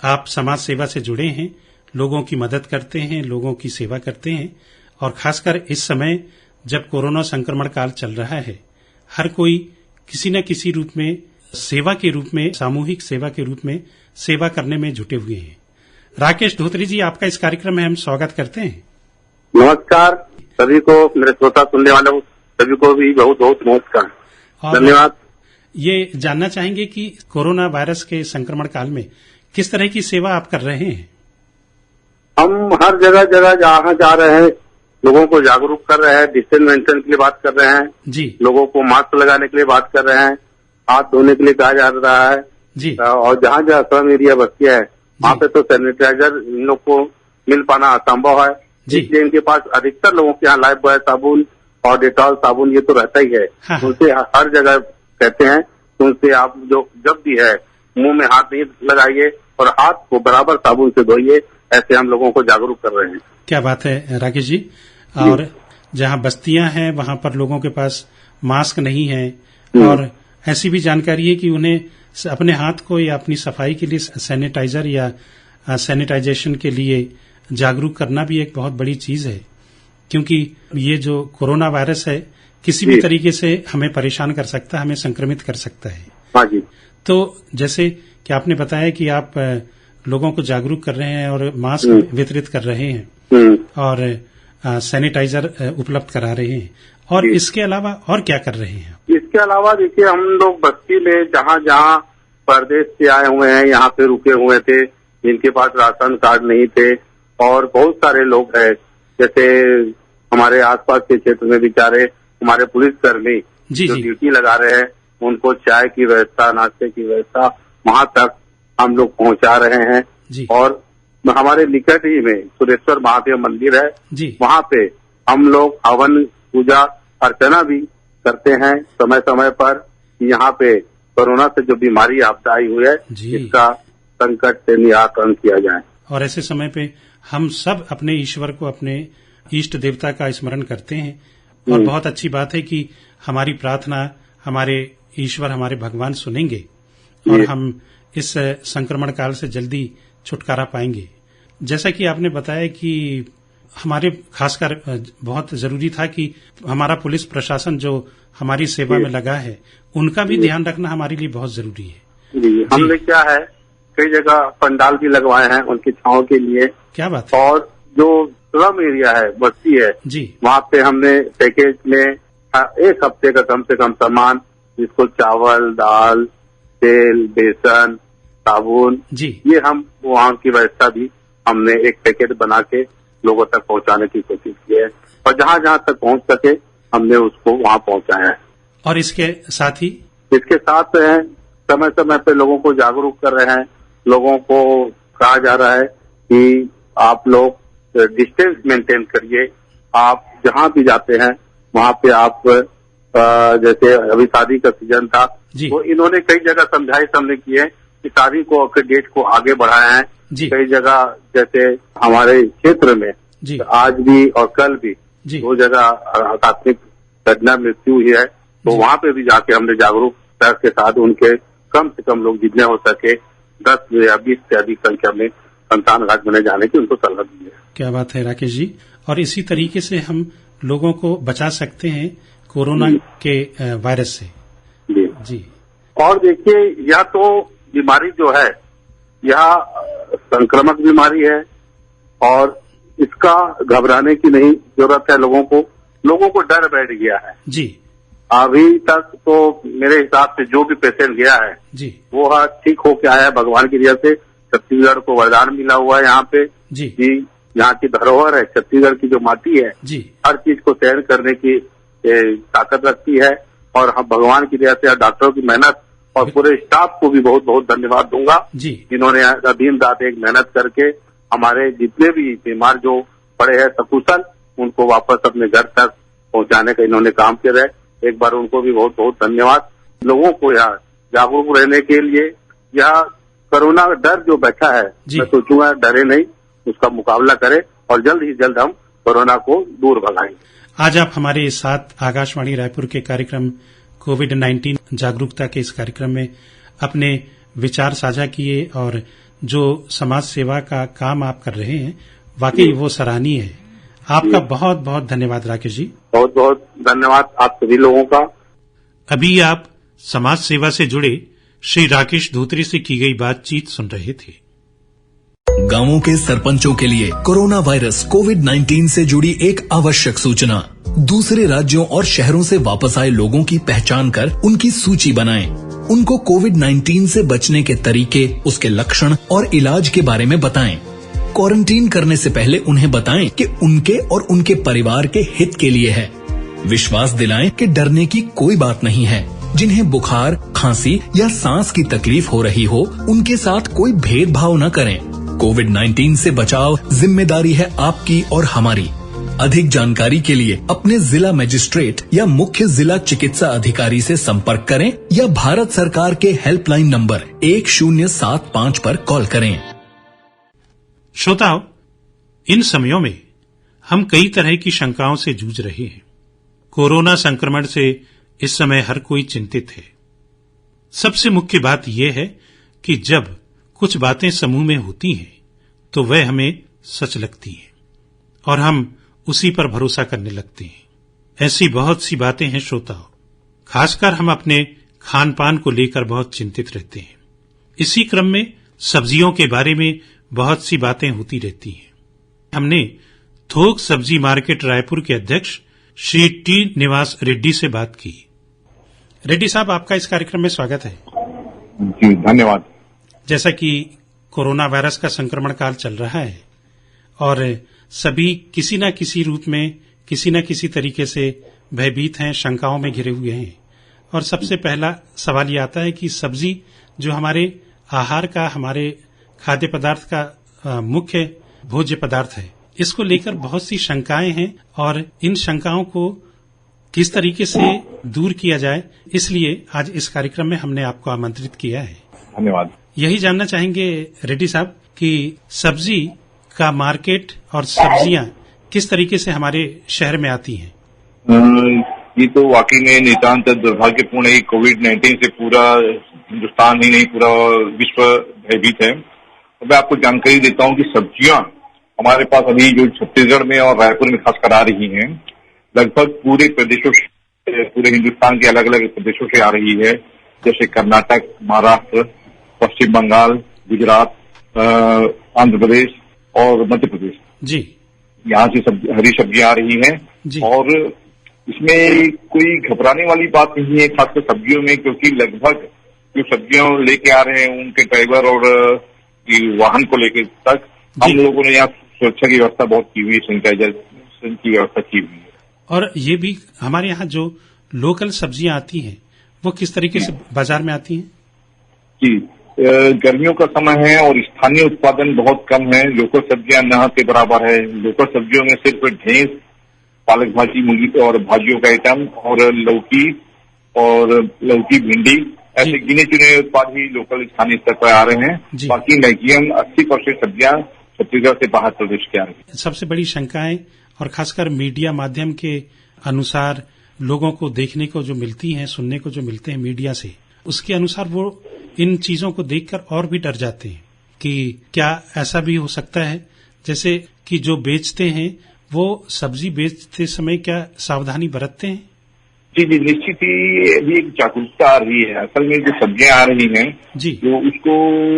आप समाज सेवा से जुड़े हैं, लोगों की मदद करते हैं, लोगों की सेवा करते हैं, और खासकर इस समय जब कोरोना संक्रमण काल चल रहा है, हर कोई किसी न किसी रूप में सेवा के रूप में, सामूहिक सेवा के रूप में सेवा करने में जुटे हुए हैं। राकेश धोत्रे जी, आपका इस कार्यक्रम में हम स्वागत करते हैं। नमस्कार सभी को, मेरे श्रोता सुनने वालों सभी को भी बहुत बहुत नमस्कार, धन्यवाद। ये जानना चाहेंगे कि कोरोना वायरस के संक्रमण काल में किस तरह की सेवा आप कर रहे हैं? हम हर जगह जहाँ जा रहे हैं, लोगों को जागरूक कर रहे हैं, डिस्टेंस मेंटेन के लिए बात कर रहे हैं जी, लोगों को मास्क लगाने के लिए बात कर रहे हैं, हाथ धोने के लिए कहा जा रहा है जी, और जहाँ जहाँ श्रम एरिया बस्तियां है वहाँ पे तो सैनिटाइजर इन लोग को मिल पाना असंभव है। इसलिए इनके पास अधिकतर लोगों के यहाँ लाइफ बॉय साबुन और डेटॉल साबुन ये तो रहता ही है। हाँ। उनसे हर जगह कहते हैं, उनसे आप जो जब भी है मुंह में हाथ नहीं लगाइए और हाथ को बराबर साबुन से धोइए। ऐसे हम लोगों को जागरूक कर रहे हैं। क्या बात है राकेश जी। और जहाँ बस्तियां हैं वहां पर लोगों के पास मास्क नहीं है, और ऐसी भी जानकारी है कि उन्हें अपने हाथ को या अपनी सफाई के लिए सैनिटाइजर या सैनिटाइजेशन के लिए जागरूक करना भी एक बहुत बड़ी चीज है, क्योंकि ये जो कोरोना वायरस है किसी भी तरीके से हमें परेशान कर सकता है, हमें संक्रमित कर सकता है। हाँ जी। तो जैसे कि आपने बताया कि आप लोगों को जागरूक कर रहे हैं और मास्क वितरित कर रहे हैं और सैनिटाइजर उपलब्ध करा रहे हैं, और इसके अलावा और क्या कर रहे हैं? इसके अलावा देखिए, हम लोग बस्ती में जहाँ जहाँ परदेश से आए हुए हैं, यहाँ पे रुके हुए थे, जिनके पास राशन कार्ड नहीं थे, और बहुत सारे लोग हैं, जैसे हमारे आसपास के क्षेत्र में बेचारे हमारे पुलिसकर्मी जो ड्यूटी लगा रहे हैं, उनको चाय की व्यवस्था, नाश्ते की व्यवस्था वहाँ तक हम लोग पहुँचा रहे हैं। और हमारे निकट ही में सुरेश्वर महादेव मंदिर है, वहाँ पे हम लोग हवन, पूजा, अर्चना भी करते हैं समय समय पर। यहाँ पे कोरोना से जो बीमारी आपदा आई हुई है, इसका संकट से निराकरण किया जाए। और ऐसे समय पे हम सब अपने ईश्वर को, अपने इष्ट देवता का स्मरण करते हैं, और बहुत अच्छी बात है कि हमारी प्रार्थना हमारे ईश्वर, हमारे भगवान सुनेंगे और हम इस संक्रमण काल से जल्दी छुटकारा पाएंगे। जैसा कि आपने बताया कि हमारे खासकर बहुत जरूरी था कि हमारा पुलिस प्रशासन जो हमारी सेवा में लगा है, उनका भी ध्यान रखना हमारे लिए बहुत जरूरी है। जी, हमने क्या है, कई जगह पंडाल भी लगवाए हैं उनकी छांव के लिए। क्या बात है। और जो स्लम एरिया है, बस्ती है जी, वहाँ पे हमने पैकेज में एक हफ्ते का कम से कम सामान, जिसको चावल, दाल, तेल, बेसन, साबुन जी, ये हम वहाँ की व्यवस्था भी हमने एक पैकेट बना के लोगों तक पहुँचाने की कोशिश की है और जहाँ जहाँ तक पहुँच सके हमने उसको वहाँ पहुँचाया है। और इसके साथ समय समय पे लोगों को जागरूक कर रहे हैं। लोगों को कहा जा रहा है कि आप लोग डिस्टेंस मेंटेन करिए। आप जहाँ भी जाते हैं वहाँ पे आप जैसे अभी शादी का सीजन था, तो इन्होंने कई जगह समझाई हमने की है कि शादी को डेट को आगे बढ़ाया है। कई जगह जैसे हमारे क्षेत्र में आज भी और कल भी 2 जगह आकस्मिक घटना मृत्यु हुई है, तो वहाँ पे भी जाके हमने जागरूकता के साथ उनके कम से कम लोग जितने हो सके 10 या 20 से अधिक संख्या में शमशान घाट में जाने की उनको सलाह दी है। क्या बात है राकेश जी। और इसी तरीके से हम लोगों को बचा सकते हैं कोरोना के वायरस से। जी। और देखिए, यह तो बीमारी जो है यह संक्रामक बीमारी है और इसका घबराने की नहीं जरूरत है। लोगों को डर बैठ गया है जी। अभी तक तो मेरे हिसाब से जो भी पेशेंट गया है जी, वो ठीक होके आया है भगवान की दया से। छत्तीसगढ़ को वरदान मिला हुआ है यहाँ पे जी, यहाँ की धरोहर है, छत्तीसगढ़ की जो माटी है जी, हर चीज को सहन करने की ताकत रखती है। और हम भगवान की दया से डॉक्टरों की मेहनत और पूरे स्टाफ को भी बहुत बहुत धन्यवाद दूंगा जी, जिन्होंने दिन रात एक मेहनत करके हमारे जितने भी बीमार जो पड़े हैं सकुशल, उनको वापस अपने घर तक पहुंचाने का इन्होंने काम किया है। एक बार उनको भी बहुत बहुत धन्यवाद। लोगों को यहाँ जागरूक रहने के लिए, यह कोरोना डर जो बैठा है, मैं सोचूंगा डरे नहीं, उसका मुकाबला करें और जल्द ही जल्द हम कोरोना को दूर भगाएंगे। आज आप हमारे साथ आकाशवाणी रायपुर के कार्यक्रम कोविड-19 जागरूकता के इस कार्यक्रम में अपने विचार साझा किए और जो समाज सेवा का काम आप कर रहे हैं वाकई वो सराहनीय है। आपका बहुत बहुत धन्यवाद राकेश जी। बहुत बहुत धन्यवाद आप सभी लोगों का। अभी आप समाज सेवा से जुड़े श्री राकेश धोत्रे से की गई बातचीत सुन रहे थे। गांवों के सरपंचों के लिए कोरोना वायरस कोविड-19 से जुड़ी एक आवश्यक सूचना। दूसरे राज्यों और शहरों से वापस आए लोगों की पहचान कर उनकी सूची बनाएं। उनको कोविड-19 से बचने के तरीके, उसके लक्षण और इलाज के बारे में बताएं। क्वारंटीन करने से पहले उन्हें बताएं कि उनके और उनके परिवार के हित के लिए है। विश्वास दिलाएं कि डरने की कोई बात नहीं है। जिन्हें बुखार, खांसी या सांस की तकलीफ हो रही हो, उनके साथ कोई भेदभाव न करें। कोविड-19 से बचाव जिम्मेदारी है आपकी और हमारी। अधिक जानकारी के लिए अपने जिला मजिस्ट्रेट या मुख्य जिला चिकित्सा अधिकारी से संपर्क करें या भारत सरकार के हेल्पलाइन नंबर 1075 पर कॉल करें। श्रोताओं, इन समयों में हम कई तरह की शंकाओं से जूझ रहे हैं। कोरोना संक्रमण से इस समय हर कोई चिंतित है। सबसे मुख्य बात यह है कि जब कुछ बातें समूह में होती हैं तो वह हमें सच लगती हैं और हम उसी पर भरोसा करने लगते हैं। ऐसी बहुत सी बातें हैं श्रोताओं, खासकर हम अपने खान पान को लेकर बहुत चिंतित रहते हैं। इसी क्रम में सब्जियों के बारे में बहुत सी बातें होती रहती हैं। हमने थोक सब्जी मार्केट रायपुर के अध्यक्ष श्री टी निवास रेड्डी से बात की। रेड्डी साहब, आपका इस कार्यक्रम में स्वागत है। जी धन्यवाद। जैसा कि कोरोना वायरस का संक्रमण काल चल रहा है और सभी किसी न किसी रूप में, किसी न किसी तरीके से भयभीत हैं, शंकाओं में घिरे हुए हैं। और सबसे पहला सवाल ये आता है कि सब्जी जो हमारे आहार का, हमारे खाद्य पदार्थ का मुख्य भोज्य पदार्थ है, इसको लेकर बहुत सी शंकाएं हैं और इन शंकाओं को किस तरीके से दूर किया जाए, इसलिए आज इस कार्यक्रम में हमने आपको आमंत्रित किया है। धन्यवाद। यही जानना चाहेंगे रेड्डी साहब कि सब्जी का मार्केट और सब्जियां किस तरीके से हमारे शहर में आती हैं। ये तो वाकई में नितांत दुर्भाग्यपूर्ण है। कोविड-19 से पूरा हिंदुस्तान ही नहीं, पूरा विश्व भयभीत है। तो मैं आपको जानकारी देता हूँ कि सब्जियां हमारे पास अभी जो छत्तीसगढ़ में और रायपुर में खासकर आ रही हैं, लगभग पूरे प्रदेशों से, पूरे हिंदुस्तान के अलग अलग प्रदेशों से आ रही है, जैसे कर्नाटक, महाराष्ट्र, पश्चिम बंगाल, गुजरात, आंध्र प्रदेश और मध्य प्रदेश जी। यहाँ से हरी सब्जियां आ रही हैं और इसमें कोई घबराने वाली बात नहीं है, खासकर सब्जियों में, क्योंकि लगभग जो सब्जियां लेके आ रहे हैं उनके ड्राइवर और वाहन को लेकर तक हम लोगों ने यहाँ सुरक्षा की व्यवस्था बहुत की हुई है, सैनिटाइजर की व्यवस्था की हुई है। और ये भी हमारे यहाँ जो लोकल सब्जियां आती हैं वो किस तरीके से बाजार में आती हैं? जी, गर्मियों का समय है और स्थानीय उत्पादन बहुत कम है। लोकल सब्जियां न के बराबर है। लोकल सब्जियों में सिर्फ ढेंस, पालक भाजी, मूंगी और भाजियों का आइटम और लौकी, भिंडी, ऐसे गिने चुने उत्पाद ही लोकल स्थानीय स्तर पर आ रहे हैं। बाकी मैक्सिमम 80% सब्जियां छत्तीसगढ़ से बाहर प्रदेश के आ रही है। सबसे बड़ी शंकाएं और खासकर मीडिया माध्यम के अनुसार लोगों को देखने को जो मिलती हैं, सुनने को जो मिलते हैं मीडिया से, उसके अनुसार वो इन चीजों को देखकर और भी डर जाते हैं कि क्या ऐसा भी हो सकता है जैसे कि जो बेचते हैं वो सब्जी बेचते समय क्या सावधानी बरतते हैं? जी, निश्चित ही अभी एक जागरूकता आ रही है। असल में जो सब्जियां आ रही हैं, जो उसको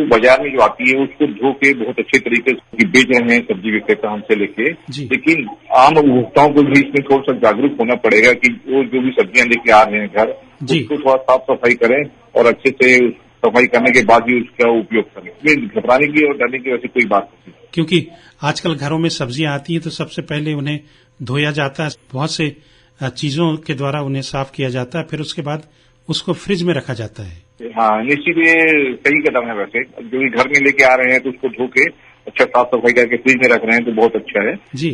बाजार में जो आती है उसको धो के बहुत अच्छे तरीके से बेच रहे हैं सब्जी विक्रेता हमसे लेके, लेकिन आम उपभोक्ताओं को भी इसमें थोड़ा सा जागरूक होना पड़ेगा कि वो जो भी सब्जियां लेके आ रहे हैं घर, उसको थोड़ा साफ सफाई करें और अच्छे से सफाई करने के बाद ही उसका उपयोग करें। इसमें घबराने की और डरने की वैसे कोई बात नहीं, क्योंकि आजकल घरों में सब्जियां आती हैं तो सबसे पहले उन्हें धोया जाता है, बहुत से चीजों के द्वारा उन्हें साफ किया जाता है, फिर उसके बाद उसको फ्रिज में रखा जाता है। हाँ, निश्चित ये सही कदम है। वैसे जो भी घर में लेके आ रहे हैं तो उसको धो के अच्छा साफ सफाई करके फ्रिज में रख रहे हैं तो बहुत अच्छा है। जी,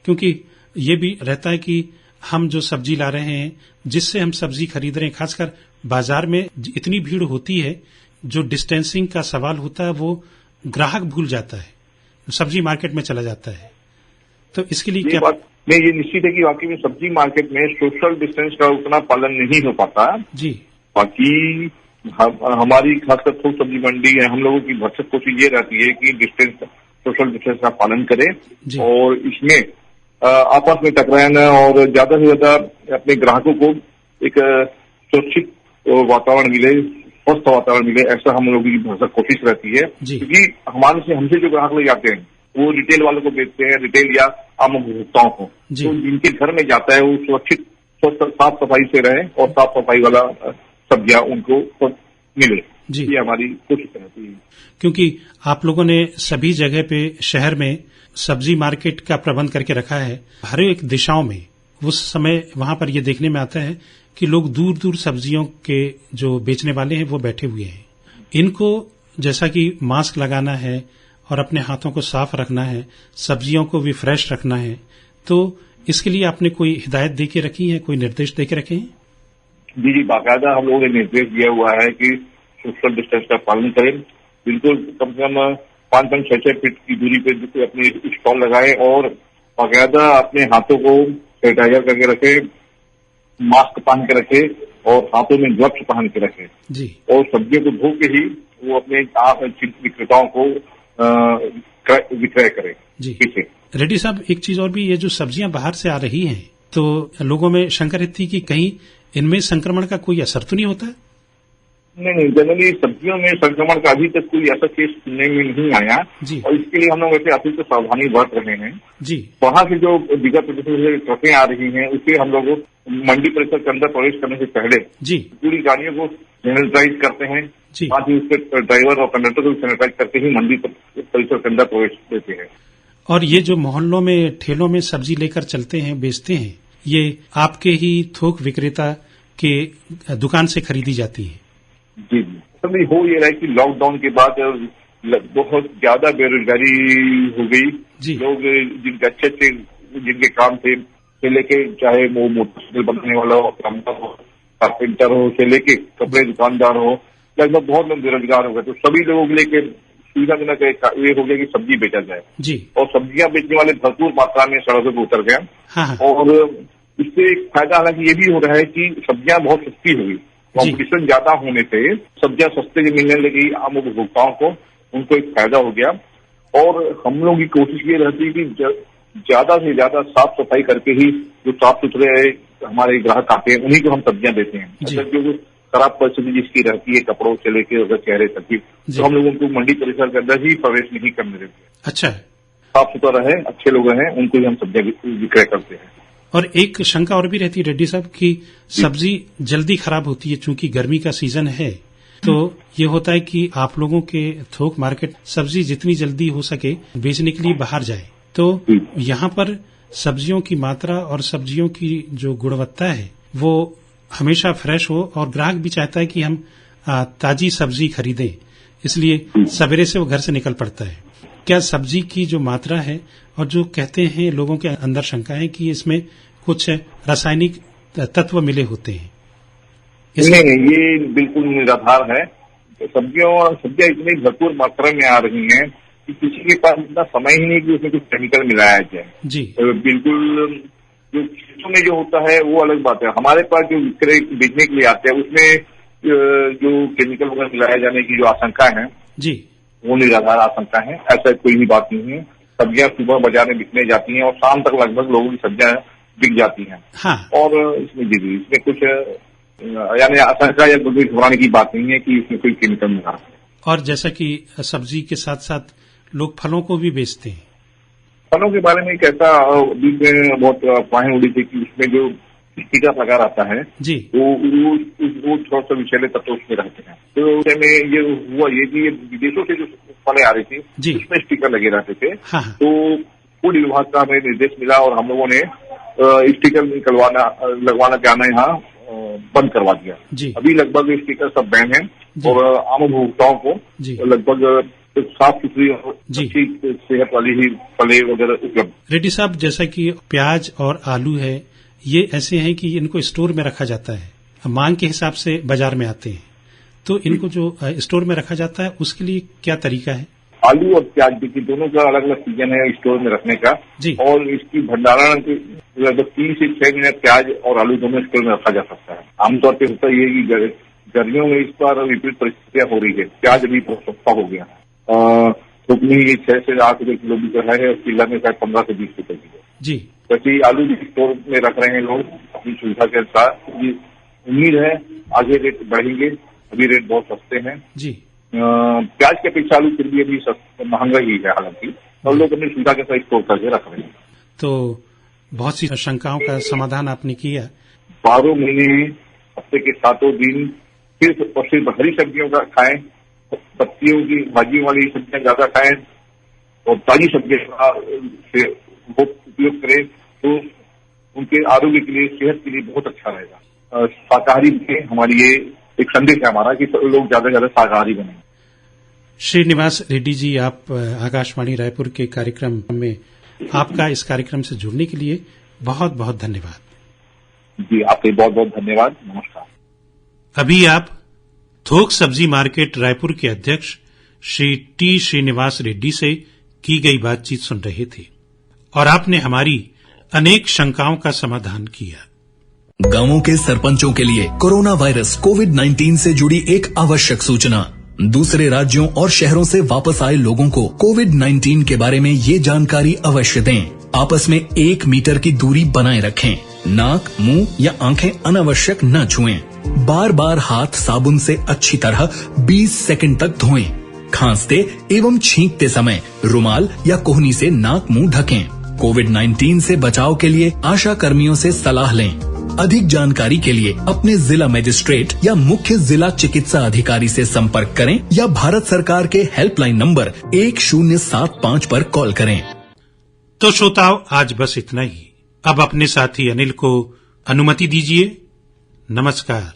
क्योंकि ये भी रहता है कि हम जो सब्जी ला रहे हैं, जिससे हम सब्जी खरीद रहे हैं, खासकर बाजार में इतनी भीड़ होती है, जो डिस्टेंसिंग का सवाल होता है वो ग्राहक भूल जाता है, सब्जी मार्केट में चला जाता है। तो इसके लिए क्या बात नहीं, ये निश्चित है कि वाकई में सब्जी मार्केट में सोशल डिस्टेंस का उतना पालन नहीं हो पाता जी। बाकी हमारी खासकर थोक सब्जी मंडी है, हम लोगों की भरसक कोशिश ये रहती है कि सोशल डिस्टेंस का पालन करें और इसमें आपस में टकराए न और ज्यादा से ज्यादा अपने ग्राहकों को एक सुरक्षित वातावरण मिले, स्वस्थ वातावरण मिले, ऐसा हम लोगों की भरसक कोशिश रहती है। क्योंकि हमसे जो ग्राहक ले जाते हैं वो रिटेल वालों को बेचते हैं, रिटेल या आम उपभोक्ताओं को, तो जिनके घर में जाता है वो सुरक्षित साफ सफाई से रहे और साफ सफाई वाला सब्जियां उनको मिले, ये हमारी कोशिश रहती है। क्योंकि आप लोगों ने सभी जगह पे शहर में सब्जी मार्केट का प्रबंध करके रखा है, हर एक दिशाओं में, उस समय वहां पर ये देखने में आता है कि लोग दूर दूर सब्जियों के जो बेचने वाले हैं वो बैठे हुए हैं। इनको जैसा कि मास्क लगाना है और अपने हाथों को साफ रखना है, सब्जियों को भी फ्रेश रखना है, तो इसके लिए आपने कोई हिदायत दे के रखी है, कोई निर्देश दे के रखे हैं? जी, बाकायदा हम लोगों ने निर्देश दिया हुआ है कि सोशल डिस्टेंस का पालन करें। बिल्कुल कम से कम 5-6 फीट की दूरी पे अपने स्टॉल लगाए और बाकायदा अपने हाथों को सैनिटाइजर करके रखे, मास्क पहन के रखे और हाथों में ग्लव्स पहन के रखे जी। और सब्जियों को धो के ही वो अपने आप विक्रेताओं को विक्रय करें जी। रेड्डी साहब, एक चीज और भी, ये जो सब्जियां बाहर से आ रही हैं तो लोगों में शंका रहती है कि कहीं इनमें संक्रमण का कोई असर तो नहीं होता है? नहीं, जनरली सब्जियों में संक्रमण का अभी तक कोई ऐसा केस सुनने में नहीं आया जी। और इसके लिए हम लोग वैसे अतिरिक्त सावधानी बरत रहे हैं जी। वहां से जो दीगर प्रदेशों से ट्रकें आ रही हैं उससे हम लोग मंडी परिसर के अंदर प्रवेश करने से पहले जी पूरी गाड़ियों को सैनिटाइज करते हैं, साथ ही उसके ड्राइवर और कंडक्टर को सैनिटाइज करके ही मंडी परिसर के अंदर प्रवेश देते हैं। और ये जो मोहल्लों में ठेलों में सब्जी लेकर चलते हैं, बेचते हैं, ये आपके ही थोक विक्रेता के दुकान से खरीदी जाती है? जी, असल हो ये रहा है कि लॉकडाउन के बाद बहुत ज्यादा बेरोजगारी हो गई। लोग जिनके काम थे से लेके, चाहे वो मोटरसाइकिल बनाने वाला हो, कारपेंटर हो, से लेके कपड़े दुकानदार हो, लगभग बहुत लोग बेरोजगार हो गए। तो सभी लोगों को लेके सुविधाजनक ये हो गया कि सब्जी बेचा जाए जी। और सब्जियां बेचने वाले भरपूर मात्रा में सड़कों पर उतर गए और इससे एक फायदा हालांकि ये भी हो रहा है कि सब्जियां बहुत सस्ती हुई, कॉम्पिटिशन ज्यादा होने से सब्जियां सस्ते में मिलने लगी आम उपभोक्ताओं को, उनको एक फायदा हो गया। और हम लोग की कोशिश ये रहती है कि ज्यादा से ज्यादा साफ सफाई करके ही जो साफ सुथरे हमारे ग्राहक आते हैं उन्हीं को हम सब्जियां देते हैं। अगर जो खराब परिस्थिति जिसकी रहती है कपड़ों से लेकर अगर चेहरे तक की, तो हम लोग उनको मंडी परिसर के अंदर ही प्रवेश नहीं करने देते। अच्छा, साफ सुथरा रहे, अच्छे लोग हैं, उनको ही हम सब्जियां विक्रय करते हैं। और एक शंका और भी रहती है रेड्डी साहब की सब्जी जल्दी खराब होती है, चूंकि गर्मी का सीजन है, तो ये होता है कि आप लोगों के थोक मार्केट सब्जी जितनी जल्दी हो सके बेचने के लिए बाहर जाए, तो यहाँ पर सब्जियों की मात्रा और सब्जियों की जो गुणवत्ता है वो हमेशा फ्रेश हो, और ग्राहक भी चाहता है कि हम ताजी सब्जी खरीदें, इसलिए सवेरे से वो घर से निकल पड़ता है। क्या सब्जी की जो मात्रा है, और जो कहते हैं लोगों के अंदर शंका है कि इसमें कुछ रासायनिक तत्व मिले होते हैं, नहीं, ये बिल्कुल निराधार है। सब्जियां इतनी भरपूर मात्रा में आ रही हैं कि किसी के पास इतना समय ही नहीं कि उसमें कुछ केमिकल मिलाया जाए। जी बिल्कुल, जो खेतों में जो होता है वो अलग बात है, हमारे पास जो विक्रय बेचने के लिए आते हैं उसमें जो केमिकल वगैरह मिलाए जाने की जो आशंका है जी, वो निराधार आशंका है, ऐसा कोई भी बात नहीं है। सब्जियां सुबह बाजार में बिकने जाती हैं और शाम तक लगभग लोगों की सब्जियां बिक जाती हैं। हाँ। और इसमें कुछ यानी आशंका या घबराने की बात नहीं है कि इसमें कोई केमिकल मिला है। और जैसा कि सब्जी के साथ साथ लोग फलों को भी बेचते हैं, फलों के बारे में एक ऐसा बीच में बहुत अफवाहें उड़ी थी कि उसमें जो टीका लगा रहता है जी, वो थोड़ा सा विषैले तत्व उसमें रहते हैं। तो उसमें ये हुआ ये कि विदेशों से जो फलें आ रही थी उसमें स्टिकर लगे रहते थे। हाँ। तो फूड विभाग का हमें निर्देश मिला और हम लोगों ने स्टिकर लगवाना जाना यहाँ बंद करवा दिया। अभी लगभग स्टिकर सब बैन है और आम उपभोक्ताओं को लगभग साफ सुथरी अच्छी सेहत वाली ही फलें वगैरह उपलब्ध। रेड्डी साहब, जैसा कि प्याज और आलू है, ये ऐसे हैं कि इनको स्टोर में रखा जाता है, मांग के हिसाब से बाजार में आते हैं, तो इनको जो स्टोर में रखा जाता है उसके लिए क्या तरीका है? आलू और प्याज की दोनों का अलग अलग सीजन है स्टोर में रखने का और इसकी भंडारण लगभग 3 से 6 महीने प्याज और आलू दोनों स्टोर में रखा जा सकता है। आमतौर पर होता ये कि गर्मियों में इस बार विपरीत परिस्थितियां हो रही है, प्याज अभी बहुत सस्ता हो गया है, थोक में 6 से 8 रुपए किलो बिक रहा है और किला में शायद 15 से 20 रुपए किलो जी। वैसे ही आलू भी स्टोर में रख रहे हैं लोग अपनी सुविधा के अनुसार। ये उम्मीद है आगे रेट बढ़ेंगे, अभी रेट बहुत सस्ते हैं जी। प्याज के अपेक्षा आलू फिर भी अभी महंगा ही है, हालांकि और लोग अपनी सुविधा के साथ स्टोर करके रख रहे हैं। तो बहुत सी शंकाओं का समाधान आपने किया। 12 महीने हफ्ते के 7 दिन सिर्फ हरी सब्जियों का खाएं, पत्तियों की भाजी वाली सब्जियां ज्यादा खाएं और ताजी सब्जियां से उपयोग करें तो उनके आरोग्य के लिए, सेहत के लिए बहुत अच्छा रहेगा। शाकाहारी में हमारी ये एक संदेश है हमारा कि लोग ज्यादा से ज्यादा शाकाहारी बने। श्रीनिवास रेड्डी जी, आप आकाशवाणी रायपुर के कार्यक्रम में आपका इस कार्यक्रम से जुड़ने के लिए बहुत बहुत धन्यवाद। जी, आपके बहुत बहुत धन्यवाद, नमस्कार। अभी आप थोक सब्जी मार्केट रायपुर के अध्यक्ष श्री टी श्रीनिवास रेड्डी से की गई बातचीत सुन रहे थे और आपने हमारी अनेक शंकाओं का समाधान किया। गांवों के सरपंचों के लिए कोरोना वायरस कोविड-19 से जुड़ी एक आवश्यक सूचना। दूसरे राज्यों और शहरों से वापस आए लोगों को कोविड-19 के बारे में ये जानकारी अवश्य दें। आपस में 1 मीटर की दूरी बनाए रखें। नाक, मुंह या आंखें अनावश्यक न छुएं। बार बार हाथ साबुन से अच्छी तरह 20 सेकंड तक धोएं। खांसते एवं छींकते समय रुमाल या कोहनी से नाक मुंह ढकें। कोविड-19 से बचाव के लिए आशा कर्मियों से सलाह लें। अधिक जानकारी के लिए अपने जिला मजिस्ट्रेट या मुख्य जिला चिकित्सा अधिकारी से संपर्क करें या भारत सरकार के हेल्पलाइन नंबर 1075 पर कॉल करें। तो श्रोताओं, आज बस इतना ही। अब अपने साथी अनिल को अनुमति दीजिए। नमस्कार।